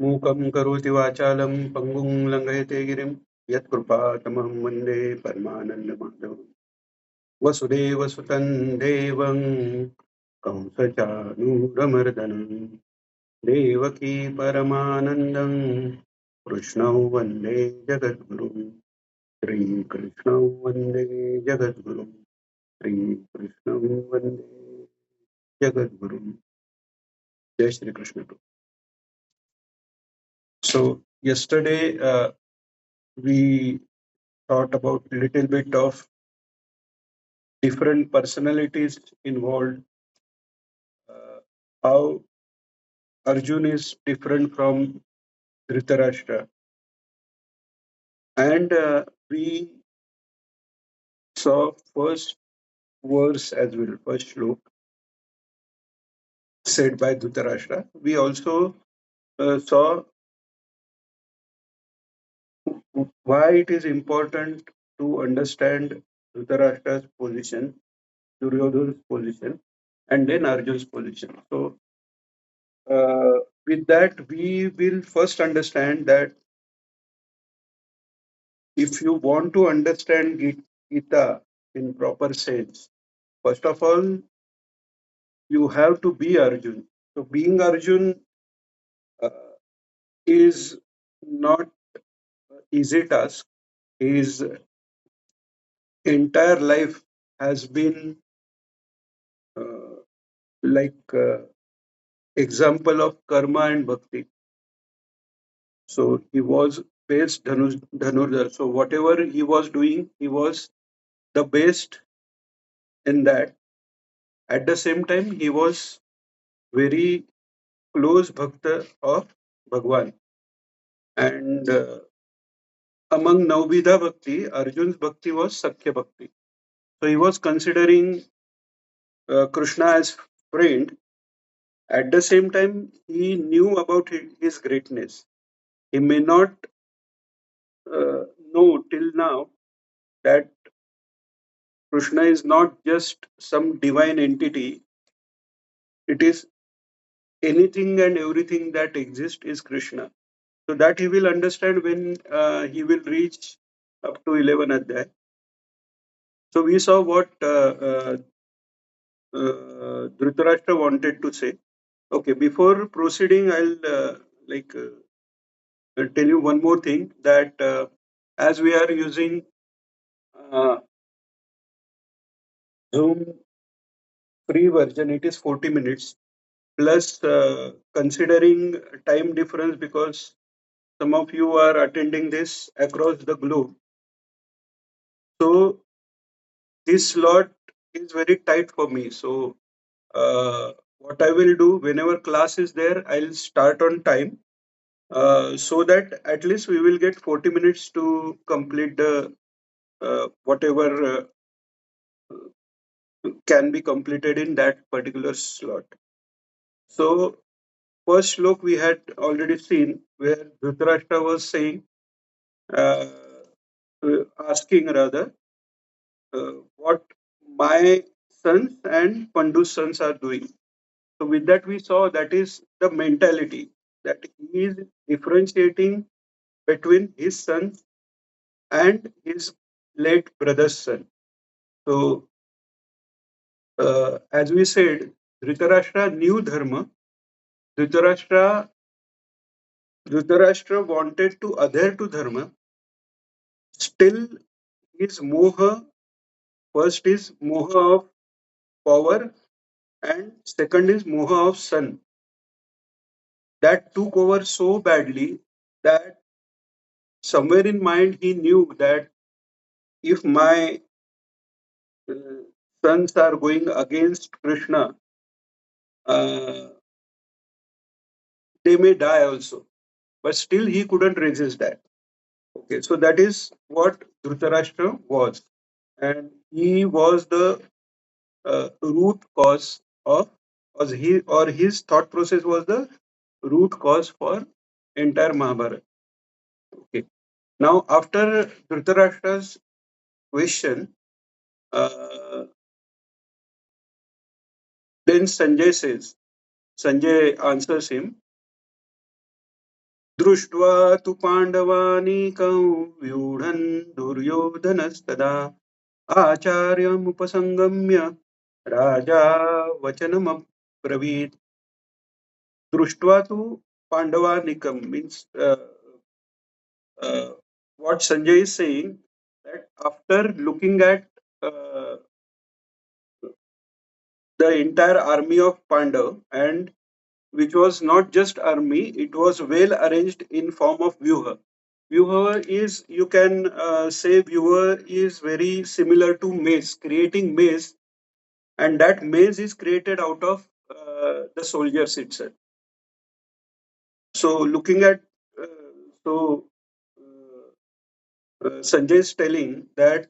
मूकं करोति वाचालं पङ्गुं लङ्घयते गिरिं यत्कृपातमहं वन्दे परमानन्दमाधवं वसुदेवसुतं देवं कंसचाणूरमर्दनं देवकी परमानन्दं कृष्णौ वन्दे जगद्गुरुं श्रीकृष्णौ वन्दे जगद्गुरुं श्रीकृष्णौ वन्दे जगद्गुरुं जय Shri Krishna. So yesterday we thought about little bit of different personalities involved, how Arjun is different from Dhritarashtra, and we saw first verse as well, first shlok said by Dhritarashtra. We also saw why it is important to understand Dhritarashtra's position, Duryodhana's position, and then Arjun's position. So with that, we will first understand that if you want to understand Gita in proper sense, first of all, you have to be Arjun. So being Arjun uh, is not easy task. His entire life has been uh, like example of karma and bhakti. So he was best Dhanurdhar. So whatever he was doing, he was the best in that. At the same time, he was very close bhakta of Bhagwan. And among Navvidha Bhakti, Arjun's Bhakti was Sakhya Bhakti. So he was considering Krishna as friend. At the same time, he knew about his greatness. He may not know till now that Krishna is not just some divine entity. It is anything and everything that exists is Krishna. So that he will understand when he will reach up to 11 adhyay. So we saw what Dhritarashtra wanted to say. Okay, before proceeding, I'll tell you one more thing that as we are using uh, Zoom free version, it is 40 minutes plus considering time difference because some of you are attending this across the globe. So this slot is very tight for me. So what I will do whenever class is there, I'll start on time so that at least we will get 40 minutes to complete the whatever can be completed in that particular slot. So first slok we had already seen where Dhritarashtra was saying, uh, asking rather, what my sons and Pandu's sons are doing. So with that we saw that is the mentality that he is differentiating between his son and his late brother's son. So as we said, Dhritarashtra knew dharma. Dhritarashtra wanted to adhere to dharma. Still, his moha, first is moha of power and second is moha of son. That took over so badly that somewhere in mind he knew that if my uh, sons are going against Krishna, uh, they may die also. But still he couldn't resist that. Okay, so that is what Dhritarashtra was. And he was the root cause of, or his thought process was the root cause for entire Mahabharata. Okay. Now, after Dhritarashtra's question, uh, then Sanjay answers him दृष्ट्वा तु पाण्डवानीकं व्यूढन् दुर्योधनस्तदा आचार्यमुपसङ्गम्य राजा वचनमब्रवीत्. दृष्ट्वा तु पाण्डवानीकं means uh, what Sanjay is saying, that after looking at uh, the entire army of Pandav, and which was not just army, it was well arranged in form of vyuha. Vyuha is, you can say vyuha is very similar to maze, creating maze, and that maze is created out of the soldiers itself. So looking at, uh, so Sanjay is telling that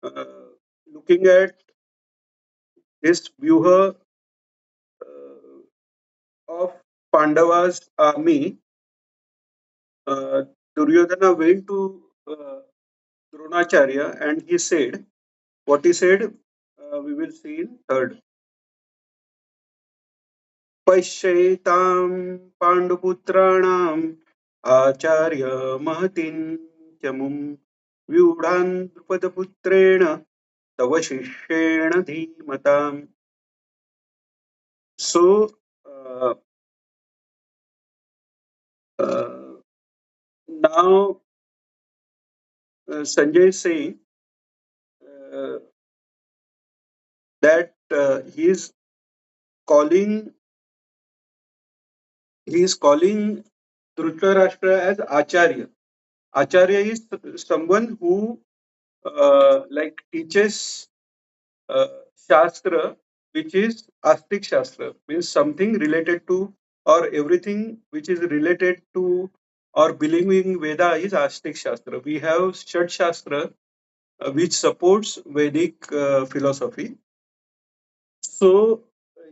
uh, looking at this vyuha of Pandava's army, uh, Duryodhana went to Dronacharya and he said, what he said, we will see in third. पश्येतां पाण्डुपुत्राणाम् आचार्य महतीं च मुं व्यूढान् द्रुपदपुत्रेण तव शिष्येण धीमताम्. So uh, uh, now Sanjay is saying uh, that calling he is calling Dhritarashtra as Acharya. Acharya is someone who like teaches uh, Shastra, which is Astik Shastra, means something related to, or everything which is related to or believing Veda is Astik Shastra. We have Shat Shastra, which supports Vedic philosophy. So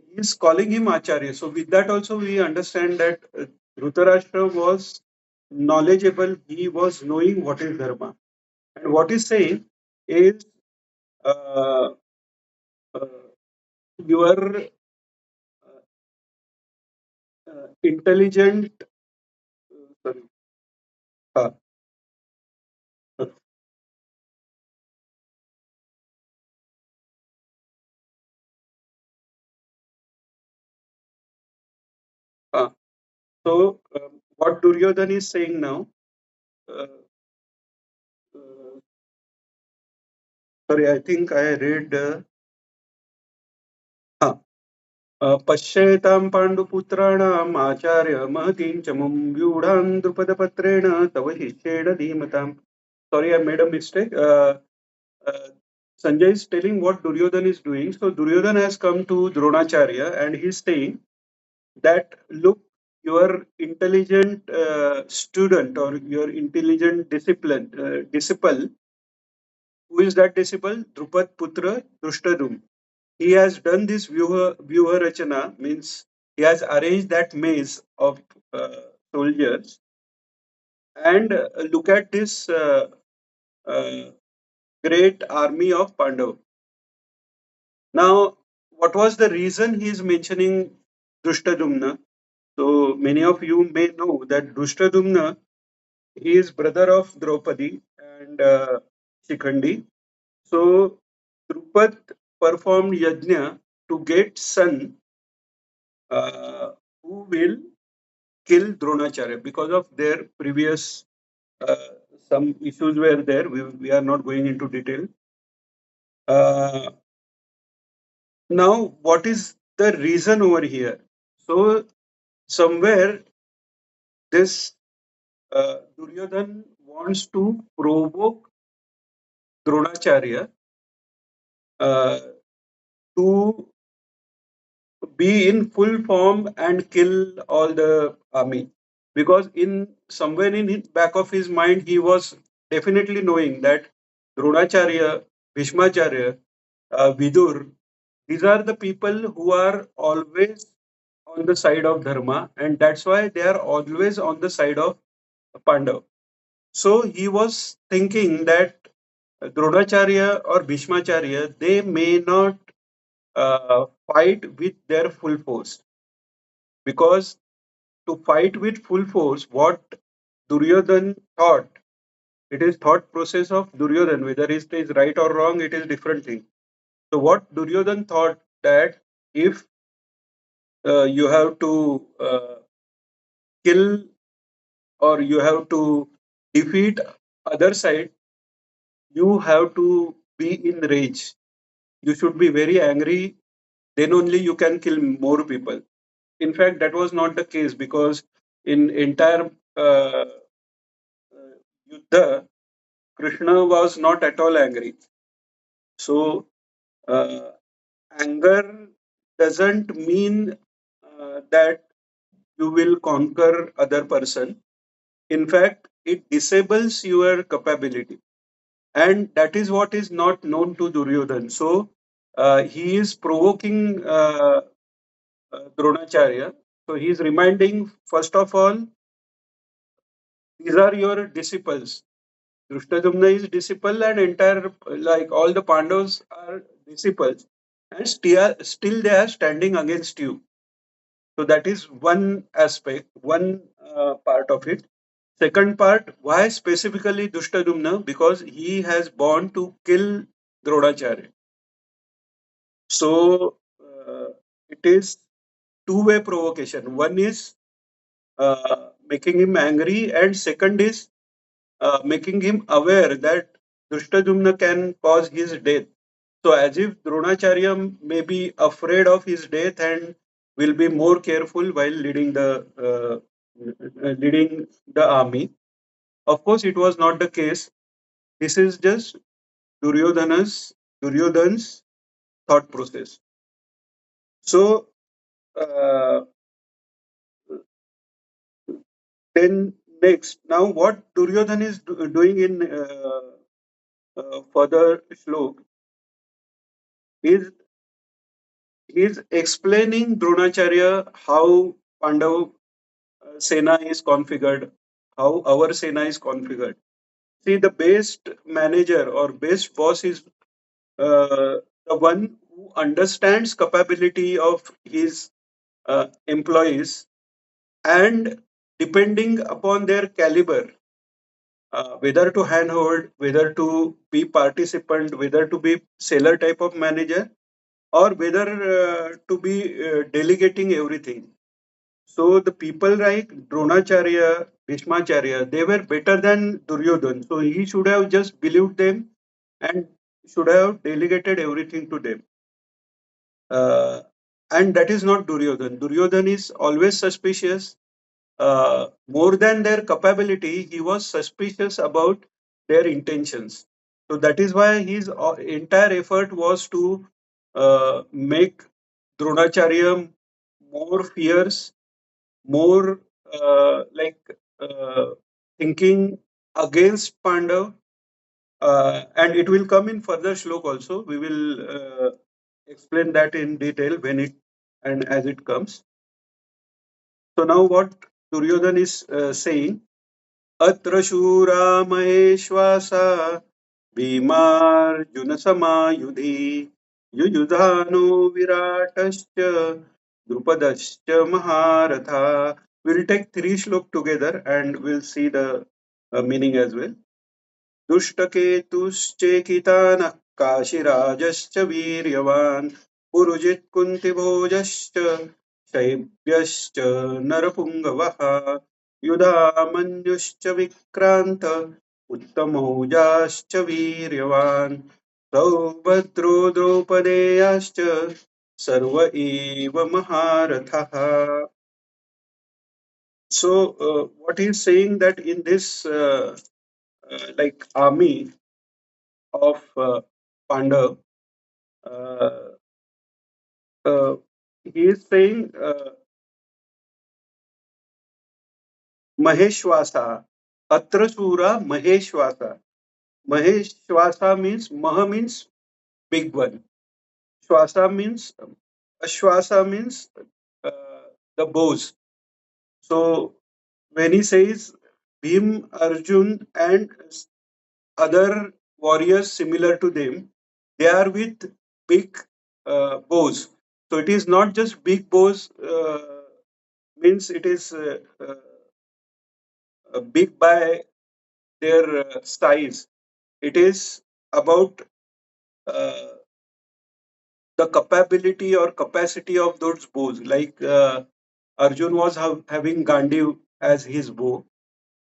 he is calling him Acharya. So with that also we understand that Dhritarashtra was knowledgeable. He was knowing what is Dharma. And what he's saying is uh, uh, your intelligent, sorry, uh, uh, uh, so what Duryodhan is saying now, uh, uh, sorry, I think I read, पश्येतां पाण्डुपुत्राणाम् आचार्य महतीं च मुं व्यूढान् द्रुपदपत्रेण तव शिष्येण धीमताम्. Sorry, I made a mistake. Uh, Sanjay is telling what Duryodhan is doing. So Duryodhan has come to Dronacharya and he's saying that look, your intelligent student or your intelligent disciple, who is that disciple? Drupad Putra Dushtadum. He has done this Vyuha Rachana, means he has arranged that maze of soldiers. And look at this uh, great army of Pandav. Now, what was the reason he is mentioning Dushtadumna? So many of you may know that Dushtadumna, he is brother of Draupadi and Shikhandi. So Drupad performed yajna to get son who will kill Dronacharya because of their previous uh, some issues were there. We are not going into detail. Uh, Now, what is the reason over here? So somewhere this Duryodhan wants to provoke Dronacharya uh, to be in full form and kill all the army, because in somewhere in his back of his mind he was definitely knowing that Dronacharya, Bhishmacharya, Vidur, these are the people who are always on the side of dharma, and that's why they are always on the side of Pandav. So he was thinking that Dronacharya or Bhishmacharya, they may not fight with their full force, because to fight with full force, what Duryodhan thought, it is thought process of Duryodhan. Whether it is right or wrong, it is different thing. So what Duryodhan thought that if you have to kill or you have to defeat other side, you have to be in rage. You should be very angry. Then only you can kill more people. In fact, that was not the case because in entire Yuddha, Krishna was not at all angry. So uh, anger doesn't mean that you will conquer other person. In fact, it disables your capability, and that is what is not known to Duryodhan. So he is provoking Dronacharya. So he is reminding, first of all, these are your disciples. Drushtadumna is disciple, and entire like all the Pandavas are disciples, and still they are standing against you. So that is one aspect, one part of it. Second part, why specifically Dushtadumna? Because he has born to kill Dronacharya. So it is two-way provocation. One is making him angry, and second is making him aware that Drishtadumna can cause his death. So, as if Dronacharya may be afraid of his death and will be more careful while leading the army. Of course, it was not the case. This is just Duryodhan's thought process. So, uh, then next, now what Duryodhan is doing in further shlok is explaining Dronacharya how Pandav Sena is configured, how our Sena is configured. See, the best manager or best boss is the one who understands capability of his employees, and depending upon their caliber, whether to handhold, whether to be participant, whether to be seller type of manager, or whether to be delegating everything. So the people like Dronacharya, Bhishmacharya, they were better than Duryodhan. So he should have just believed them and should have delegated everything to them. Uh, and that is not Duryodhan. Duryodhan is always suspicious. More than their capability, he was suspicious about their intentions. So that is why his entire effort was to make Dronacharya more fierce, more like thinking against Pandav, and it will come in further shlok also. We will explain that in detail when it and as it comes. So now what Duryodhan is saying, Atra Shura Maheshwasa Bhimarjuna Yuyudhano Viratascha Drupadascha Maharatha. We'll take three shlok together and we'll see the meaning as well. दुष्टकेतुश्चेकितानः काशीराजश्च वीर्यवान् पुरुजित् कुन्तिभोजश्च शैब्यश्च नरपुङ्गवः युधामन्युश्च विक्रान्त उत्तमौजाश्च वीर्यवान् सौभद्रो द्रौपदेयाश्च सर्व एव महारथः. So what he's saying that in this like army of Pandav, uh, he is saying Maheshwasa, Atrasura Maheshwasa. Maheshwasa means Maha means big one. Shwasa means Ashwasa means uh, the bows. So when he says Bhim, Arjun, and other warriors similar to them, they are with big bows. So it is not just big bows means it is big by their size. It is about uh, the capability or capacity of those bows. Like Arjun was having Gandiv as his bow,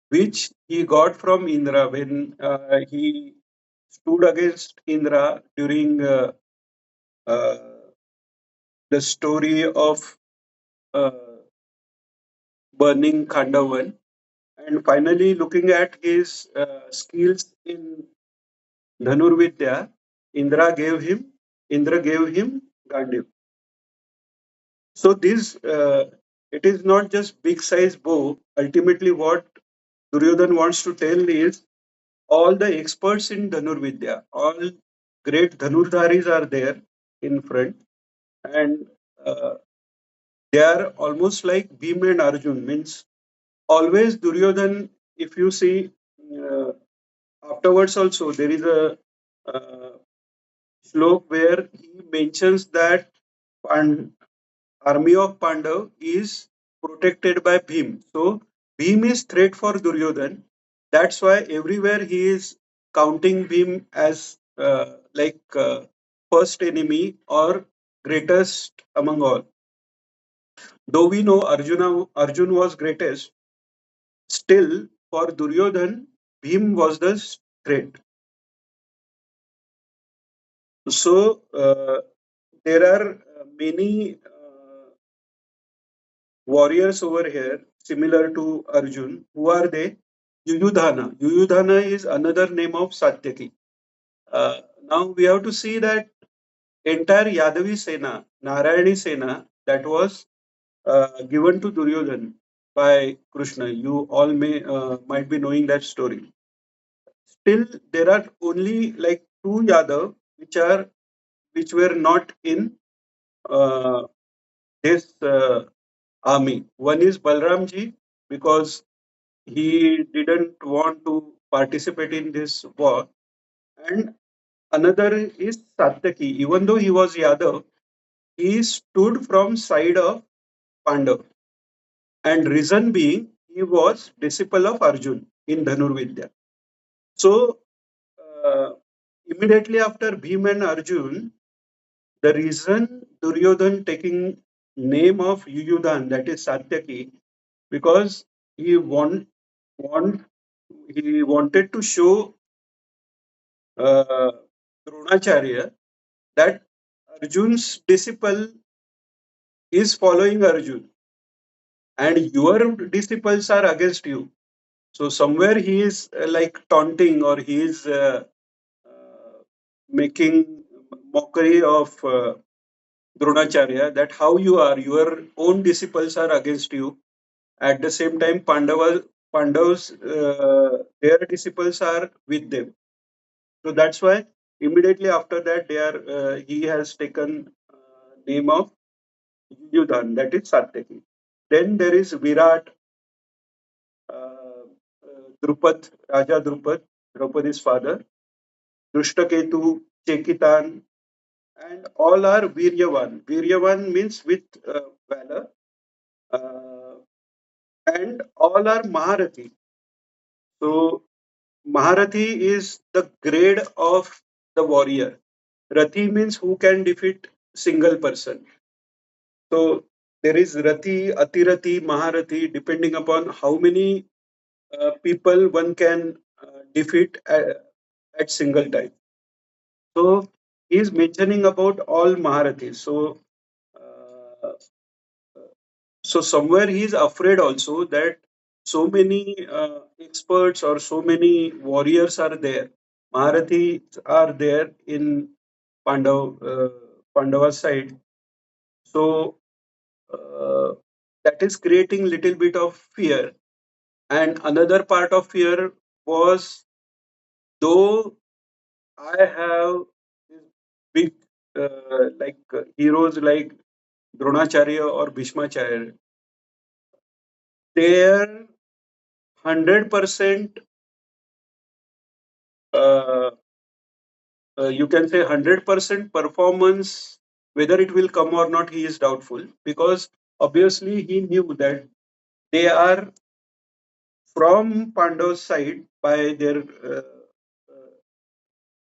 which he got from Indra when he stood against Indra during uh, the story of uh, burning Khandavan. And finally, looking at his skills in Dhanurvidya, Indra gave him Gandiv. So this it is not just big size bow. Ultimately, what Duryodhan wants to tell is all the experts in Dhanurvidya, all great Dhanurdharis are there in front, and uh, they are almost like Bhim and Arjun. Means always Duryodhan. If you see uh, afterwards, also there is a uh, slok where he mentions that army of Pandav is protected by Bhim. So Bhim is threat for Duryodhan. That's why everywhere he is counting Bhim as first enemy or greatest among all. Though we know Arjun was greatest, still for Duryodhan, Bhim was the threat. So there are many warriors over here, similar to Arjun. Who are they? Yuyudhana. Yuyudhana is another name of Satyaki. Now we have to see that entire Yadavi Sena, Narayani Sena, that was given to Duryodhan by Krishna. You all might be knowing that story. Still, there are only like two Yadav which were not in uh, this army. One is Balramji because he didn't want to participate in this war, and another is Satyaki. Even though he was Yadav, he stood from side of Pandav, and reason being he was disciple of Arjun in Dhanurvidya. So immediately after Bhim and Arjun, the reason Duryodhan taking name of Yuyudhan, that is Satyaki, because he want he wanted to show uh, Dronacharya that Arjun's disciple is following Arjun and your disciples are against you. So somewhere he is like taunting or he is making mockery of Dronacharya that how you are, your own disciples are against you. At the same time, Pandavas, their disciples are with them. So that's why immediately after that, he has taken name of Yudhan, that is Satyaki. Then there is Virat, Drupad, Raja Drupad, Draupadi's father, Drushtaketu, Chekitan, and all are Viryavan. Viryavan means with valor, uh, and all are Maharathi. So Maharathi is the grade of the warrior. Rathi means who can defeat single person. So there is Rathi, Atirati, Maharathi, depending upon how many people one can defeat at single time. So he is mentioning about all Maharathis. Uh, so somewhere he is afraid also that so many experts or so many warriors are there. Maharathis are there in Pandava side. So uh, that is creating little bit of fear. And another part of fear was though I have these big heroes like Dronacharya or Bhishmacharya, their 100% uh, you can say 100% performance, whether it will come or not, he is doubtful because obviously he knew that they are from Pandav's side by their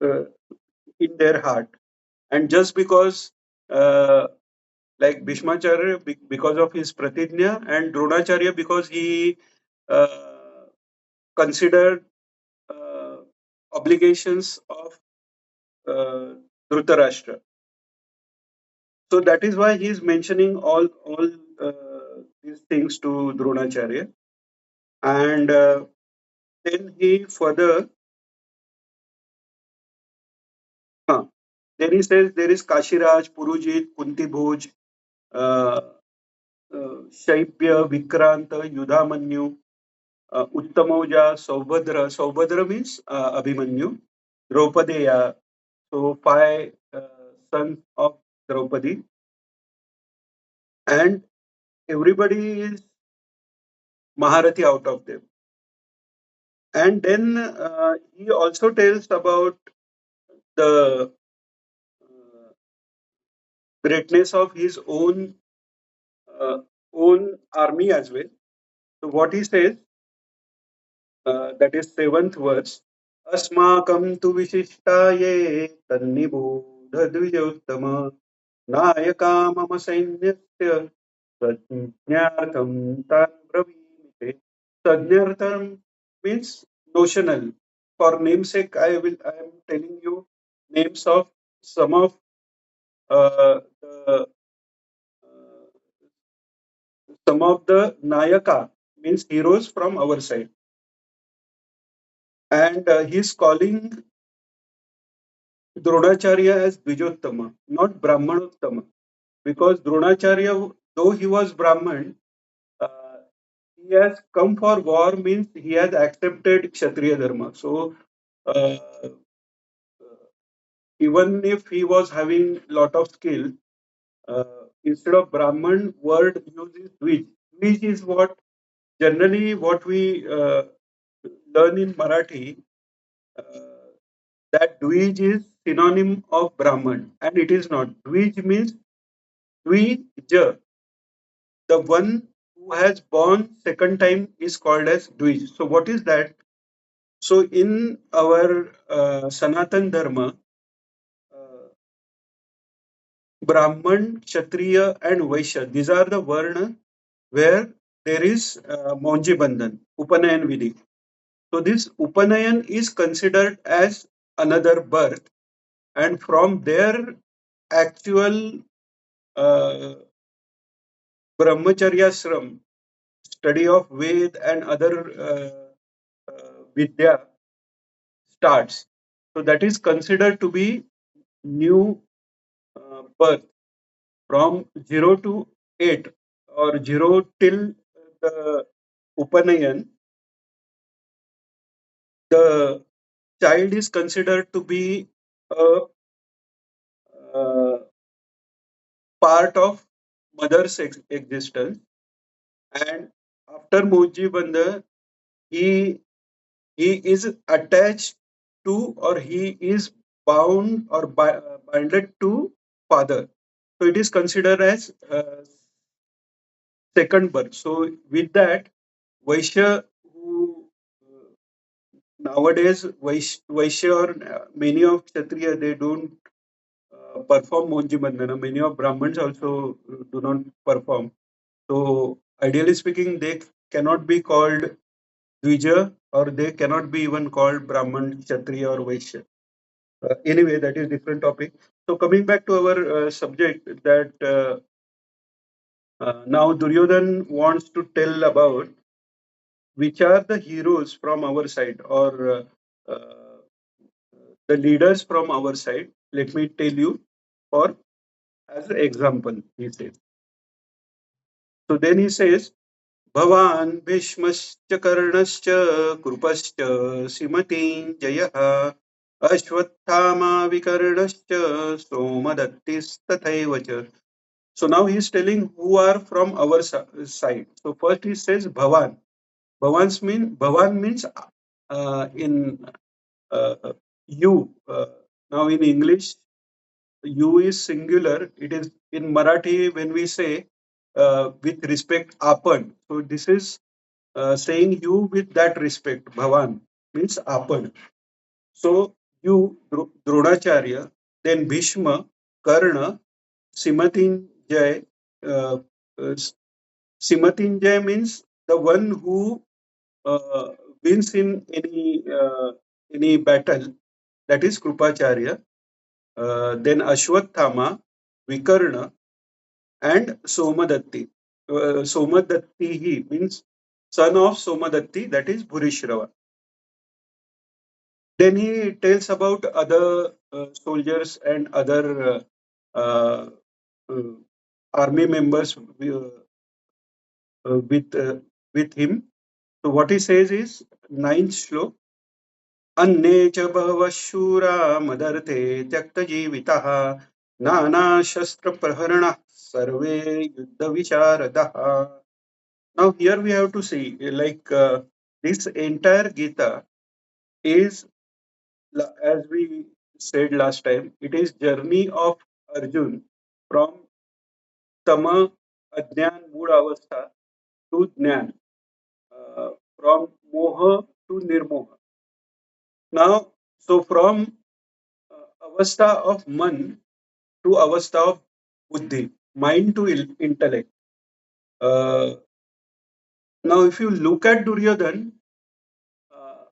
uh, in their heart, and just because like Bhishmacharya because of his pratijna, and Dronacharya because he uh, considered uh, obligations of uh, Dhritarashtra. So that is why he is mentioning all these things to Dronacharya, and then he further. Uh, then he says there is Kashiraj, Purujit, Kunti Bhoj, uh, Shaibya, Vikranta, Yudhamanyu, Uttamauja, Saubhadra. Saubhadra means Abhimanyu, Draupadeya. So five sons of Draupadi, and everybody is Maharati out of them. And then he also tells about the greatness of his uh, own army as well. So what he says, that is seventh verse. अस्माकं तु विशिष्टाये तन्निबोधद्विजोत्तम नायका मम सैन्यस्य संज्ञार्थं तान् ब्रवीमि. Sajnartham means notional. For namesake, I am telling you names of some of the Nayaka means heroes from our side, and he is calling Dronacharya as Bijottama, not Brahmanottama, because Dronacharya, though he was Brahman, uh, he has come for war means he has accepted Kshatriya Dharma. So uh, even if he was having lot of skill, instead of Brahman, word used is Dvij. Dvij is what we learn in Marathi. Uh, that Dvij is synonym of Brahman, and it is not. Dvij means Dvija. The one who has born second time is called as Dvij. So what is that? So in our Sanatan Dharma, uh, Brahman, Kshatriya, and Vaishya, these are the Varna where there is Monji Bandhan, Upanayan Vidhi. So this Upanayan is considered as another birth, and from their actual uh, Brahmacharya Shram, study of Ved and other Vidya starts. So that is considered to be new birth from 0 to 8 or 0 till the Upanayan. The child is considered to be a uh, part of mother's existence, and after Moji Bandha, he he is attached to, or he is bound or binded to father. So it is considered as second birth. So with that, Vaishya, who nowadays Vaishya or many of Kshatriya, they don't perform Monji Bandhana. Many of Brahmins also do not perform. So ideally speaking, they cannot be called Dvija, or they cannot be even called Brahman, Kshatriya, or Vaishya. Anyway, that is different topic. So coming back to our subject, that now Duryodhan wants to tell about which are the heroes from our side, or the leaders from our side. Let me tell you, for as an example, he says. So then he says, भवान् भीष्मश्च कर्णश्च कृपश्च सीमतिञ्जयः अश्वत्थामा विकर्णश्च सोमदत्तिस्तथैव च. So now he is telling who are from our side. So first he says Bhavan. Bhavan means in you. Now in English, you is singular. It is in Marathi when we say with respect apan. So this is saying you with that respect. Bhavan means apan. So you Dronacharya, then Bhishma, Karna, Simatinjay. Uh, uh, Simatinjay means the one who uh, wins in any battle. That is Krupacharya. Then Ashwathama, Vikarna, and Somadatti. Somadatti he means son of Somadatti, that is Bhurishrava. Then he tells about other soldiers and other uh, uh, army members with him. So what he says is ninth shlok. अन्ये च बहवः शूरा मदर्थे त्यक्तजीवितः नानाशस्त्रप्रहरणः सर्वे युद्धविशारदः. Now here we have to see this entire Gita is, as we said last time, it is journey of Arjun from tama ajnan mood avastha to jnan, from moha to nirmoha. Now, so from avastha of man to avastha of buddhi, mind to intellect. Uh, Now, if you look at Duryodhan, uh,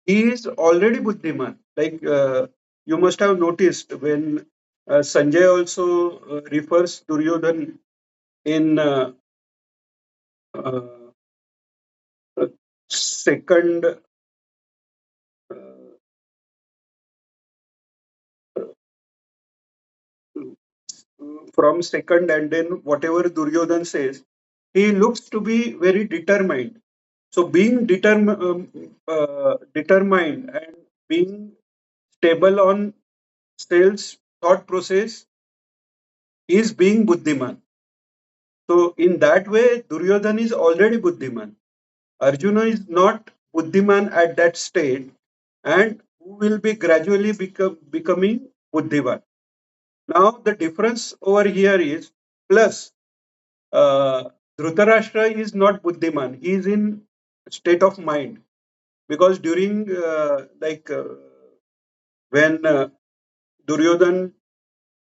he is already buddhiman. You must have noticed when Sanjay also refers Duryodhan in uh, second uh, from second, and then whatever Duryodhan says, he looks to be very determined. So being determined and being stable on self thought process is being buddhiman. So in that way, Duryodhan is already buddhiman. Arjuna is not buddhiman at that state, and who will be gradually becoming buddhiman. Now the difference over here is plus Dhritarashtra is not buddhiman. He is in state of mind because during when Duryodhan,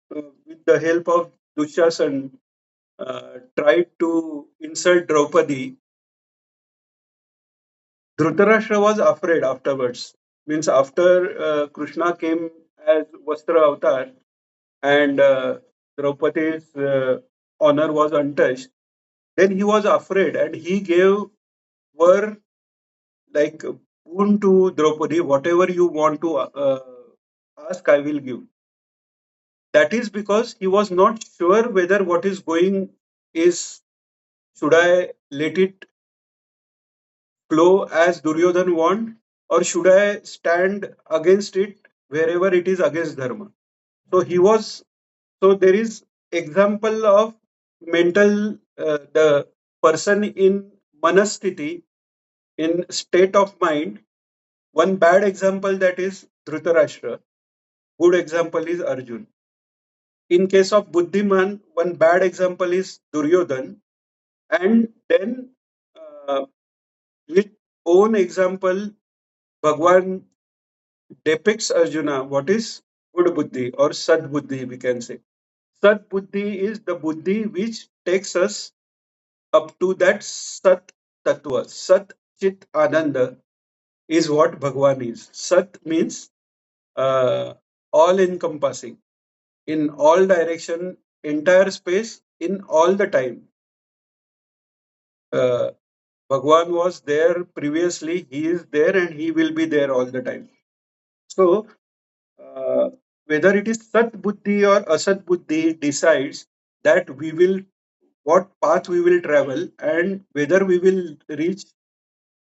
with the help of Dushasan, tried to insult Draupadi, Dhritarashtra was afraid afterwards. Means after Krishna came as Vastra avatar and Draupadi's honor was untouched, then he was afraid and he gave were like boon to Draupadi, whatever you want to ask, I will give. That is because he was not sure whether what is going is, should I let it flow as Duryodhan want, or should I stand against it wherever it is against Dharma? So he was, so there is example of mental, the person in manasthiti, in state of mind. One bad example, that is Dhritarashtra. Good example is Arjun. In case of Buddhiman, one bad example is Duryodhan. And then uh, with own example, Bhagwan depicts Arjuna what is good buddhi or sad buddhi, we can say. Sad buddhi is the buddhi which takes us up to that Sat Tattva. Sat Chit Ananda is what Bhagwan is. Sat means uh, all encompassing, in all direction, entire space, in all the time. Uh, Bhagwan was there previously, he is there, and he will be there all the time. So, whether it is Sat Buddhi or Asat Buddhi decides that we will, what path we will travel, and whether we will reach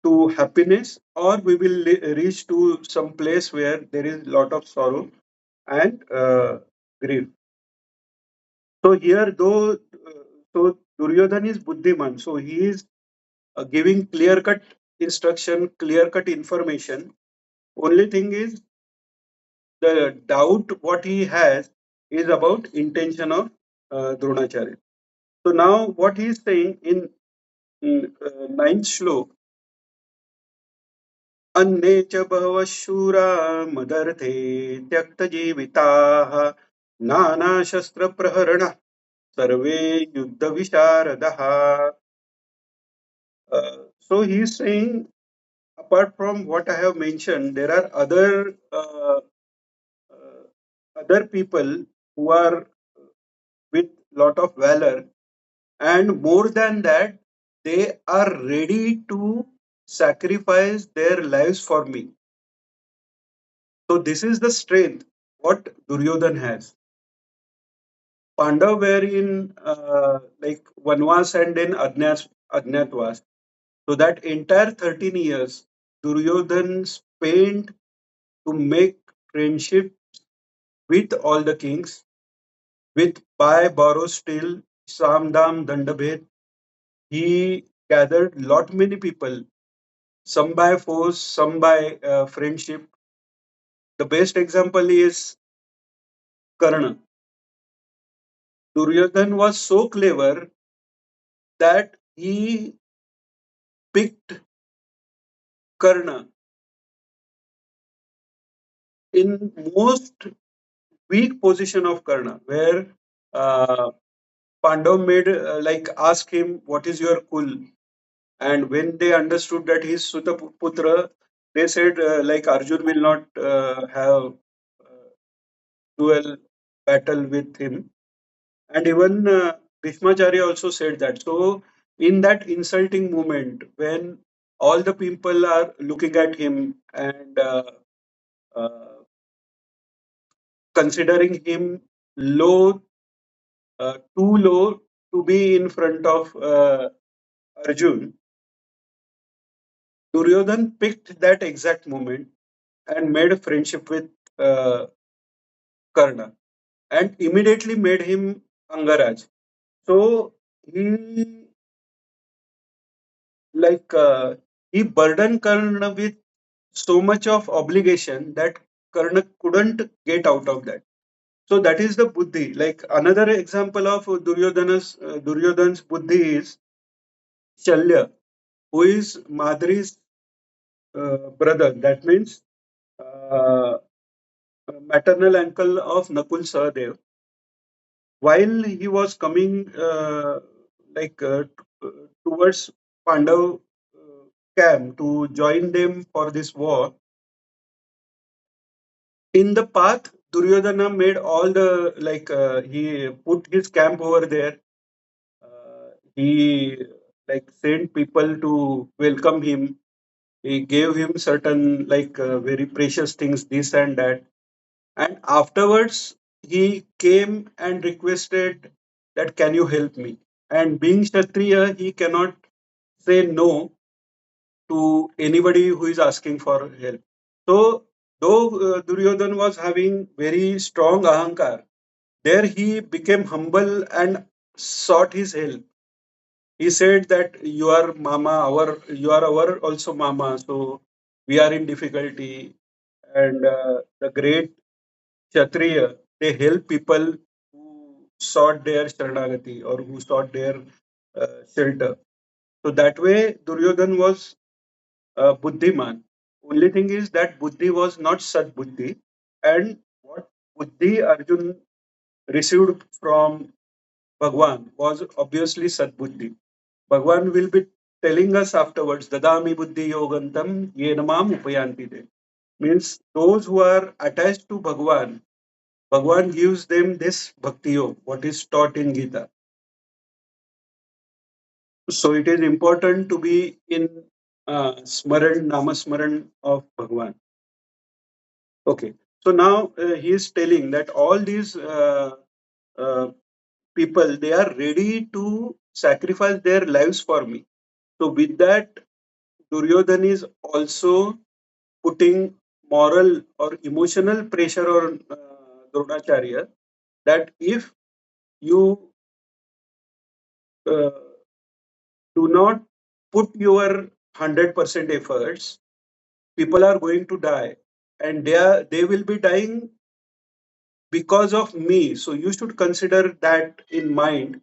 to happiness or we will reach to some place where there is lot of sorrow and grief. So here, though, so Duryodhan is Buddhiman, so he is giving clear-cut instruction, clear-cut information. Only thing is the doubt what he has is about intention of Dronacharya. So now what he is saying in ninth shlok, अन्ये च बहवः शूरा मदर्थे त्यक्तजीविताः नानाशस्त्रप्रहरणः सर्वे युद्धविशारदः. So he is saying, apart from what I have mentioned, there are other people who are with lot of valor, and more than that, they are ready to sacrifice their lives for me. So this is the strength what Duryodhan has. Pandav were in like Vanvas and then Ajnatvas. So that entire 13 years, Duryodhan spent to make friendship with all the kings, with buy, borrow, steal, Samdam, Dandabhed. He gathered lot many people, some by force, some by friendship. The best example is Karna. Duryodhan was so clever that he picked Karna in most weak position of Karna, where uh, Pandav made like ask him, "What is your kul?" And when they understood that he is Sutaputra, they said like Arjun will not have duel battle with him. And even Bhishmacharya also said that. So in that insulting moment, when all the people are looking at him and uh, considering him low, too low to be in front of Arjun, Duryodhan picked that exact moment and made a friendship with uh, Karna and immediately made him Angaraj. So he like he burdened Karna with so much of obligation that Karna couldn't get out of that. So that is the buddhi. Like another example of Duryodhan's buddhi is Shalya, who is Madri's brother. That means uh, maternal uncle of Nakul Sahadev. While he was coming like towards Pandav camp to join them for this war, in the path Duryodhana made all the like he put his camp over there. He like sent people to welcome him. He gave him certain like very precious things, this and that. And afterwards he came and requested that can you help me. And being Kshatriya, he cannot say no to anybody who is asking for help. So, though Duryodhan was having very strong ahankar, there he became humble and sought his help. He said that you are mama, you are our also mama, so we are in difficulty. And the great Kshatriya, they help people who sought their Sharanagati or who sought their shelter. So that way, Duryodhan was Buddhiman. Only thing is that Buddhi was not Sat Buddhi, and what Buddhi Arjun received from Bhagwan was obviously Sat Buddhi. Bhagwan will be telling us afterwards, Dadami Buddhi Yogantam Yenamam Upayanti De. Means those who are attached to Bhagwan, Bhagwan gives them this Bhakti Yoga, what is taught in Gita. So it is important to be in Smaran, Namasmaran of Bhagwan. Okay. So now he is telling that all these uh, people, they are ready to sacrifice their lives for me. So with that, Duryodhan is also putting moral or emotional pressure on Dronacharya that if you uh, do not put your 100% efforts, people are going to die, and they will be dying because of me. So you should consider that in mind.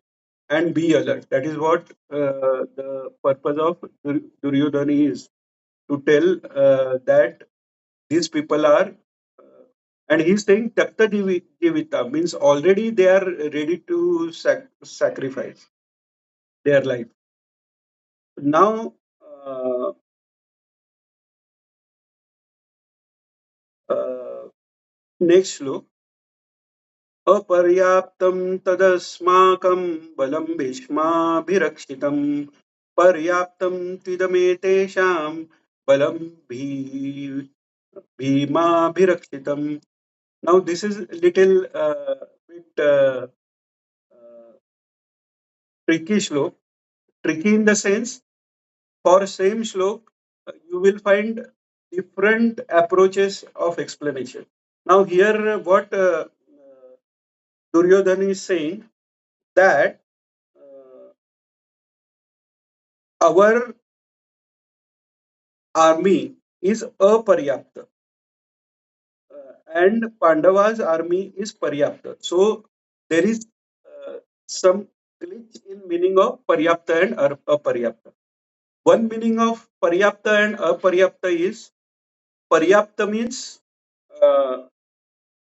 and be alert. That is what the purpose of Duryodhana is, to tell that these people are, and he's saying Takta Jivita means already they are ready to sacrifice their life. Now, uh, next sloka. अपर्याप्तं तदस्माकं बलं भीष्माभिरक्षितं पर्याप्तं त्विदमेतेषां बलं भीमाभिरक्षितं. Now this is little bit tricky shlok. Tricky in the sense, for same shlok, you will find different approaches of explanation. Now here what Duryodhana is saying, that our army is aparyapta, and Pandava's army is paryapta. So there is some glitch in meaning of paryapta and aparyapta. One meaning of paryapta and aparyapta is, paryapta means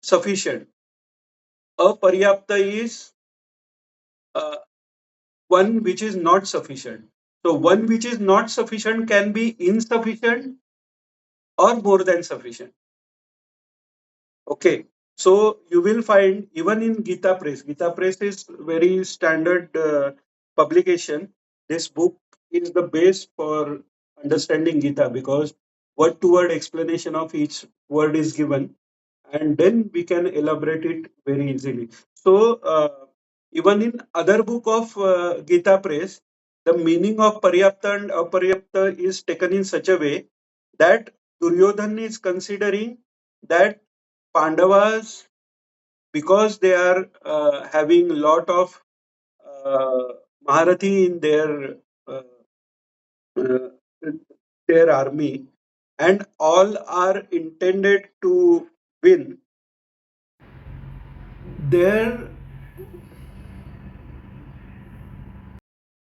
sufficient. Aparyapta is uh, one which is not sufficient. So one which is not sufficient can be insufficient or more than sufficient. Okay, so you will find even in Geeta Press. Geeta Press is very standard publication. This book is the base for understanding Gita, because word to word explanation of each word is given, and then we can elaborate it very easily. So even in other book of Gita Press, the meaning of Paryapta and Aparyapta is taken in such a way that Duryodhan is considering that Pandavas, because they are having lot of uh, Maharathi in uh, uh, their army, and all are intended to win, their